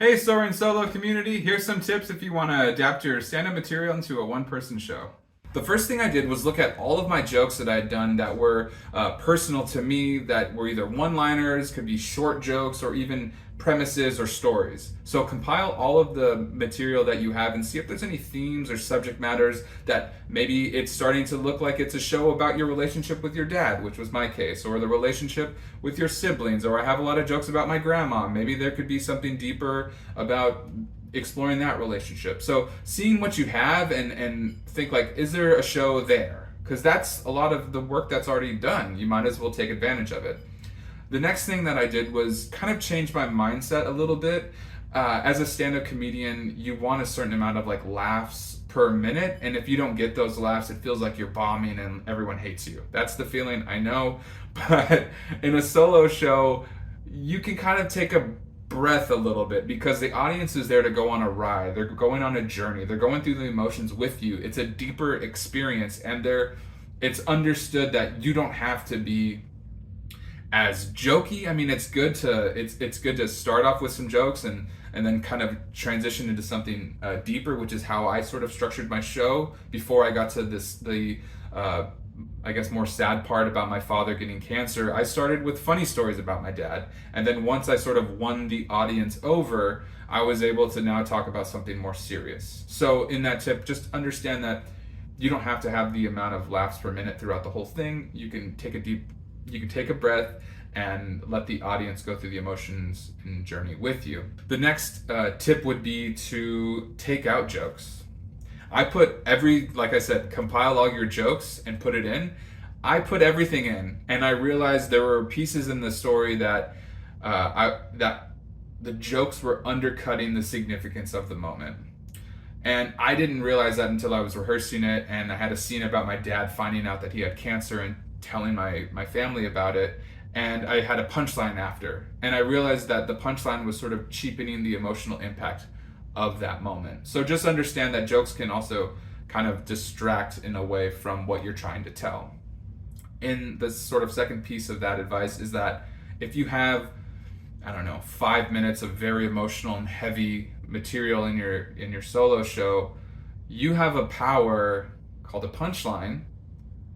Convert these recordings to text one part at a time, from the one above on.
Hey, Soaring Solo community, here's some tips if you want to adapt your stand-up material into a one-person show. The first thing I did was look at all of my jokes that I had done that were personal to me, that were either one-liners, could be short jokes, or even premises or stories. So compile all of the material that you have and see if there's any themes or subject matters that maybe it's starting to look like it's a show about your relationship with your dad, which was my case, or the relationship with your siblings, or I have a lot of jokes about my grandma. Maybe there could be something deeper about exploring that relationship. So seeing what you have and think like, is there a show there? Because that's a lot of the work that's already done. You might as well take advantage of it. The next thing that I did was kind of change my mindset a little bit. As a stand-up comedian, you want a certain amount of like laughs per minute, and if you don't get those laughs, it feels like you're bombing and everyone hates you. That's the feeling, I know. But in a solo show, you can kind of take a breath a little bit because the audience is there to go on a ride. They're going on a journey. They're going through the emotions with you. It's a deeper experience, and it's understood that you don't have to be as jokey. I mean, it's good to start off with some jokes and then kind of transition into something deeper, which is how I sort of structured my show before I got to the I guess more sad part about my father getting cancer. I started with funny stories about my dad, and then once I sort of won the audience over, I was able to now talk about something more serious. So in that tip, just understand that you don't have to have the amount of laughs per minute throughout the whole thing. You can take a breath and let the audience go through the emotions and journey with you. The next tip would be to take out jokes. I put like I said, compile all your jokes and put it in. I put everything in, and I realized there were pieces in the story that that the jokes were undercutting the significance of the moment. And I didn't realize that until I was rehearsing it, and I had a scene about my dad finding out that he had cancer and telling my family about it, and I had a punchline after. And I realized that the punchline was sort of cheapening the emotional impact of that moment. So just understand that jokes can also kind of distract in a way from what you're trying to tell. In the sort of second piece of that advice is that if you have, I don't know, 5 minutes of very emotional and heavy material in your solo show, you have a power called a punchline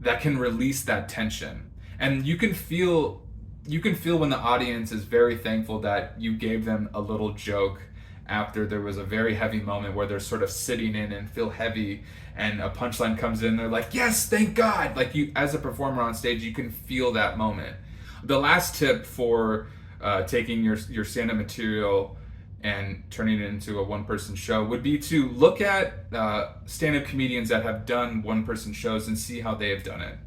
that can release that tension. And you can feel when the audience is very thankful that you gave them a little joke after there was a very heavy moment where they're sort of sitting in and feel heavy, and a punchline comes in, they're like, yes, thank God. Like, you as a performer on stage, you can feel that moment. The last tip for taking your stand-up material and turning it into a one-person show would be to look at stand-up comedians that have done one-person shows and see how they have done it.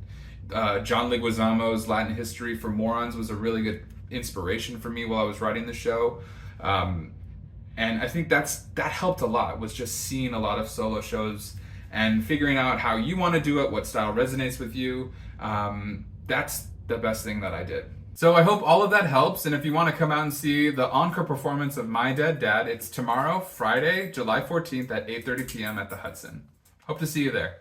John Leguizamo's Latin History for Morons was a really good inspiration for me while I was writing the show. And I think that helped a lot, was just seeing a lot of solo shows and figuring out how you want to do it, what style resonates with you. That's the best thing that I did. So I hope all of that helps, and if you want to come out and see the encore performance of My Dead Dad, it's tomorrow, Friday, July 14th at 8:30 p.m. at the Hudson. Hope to see you there.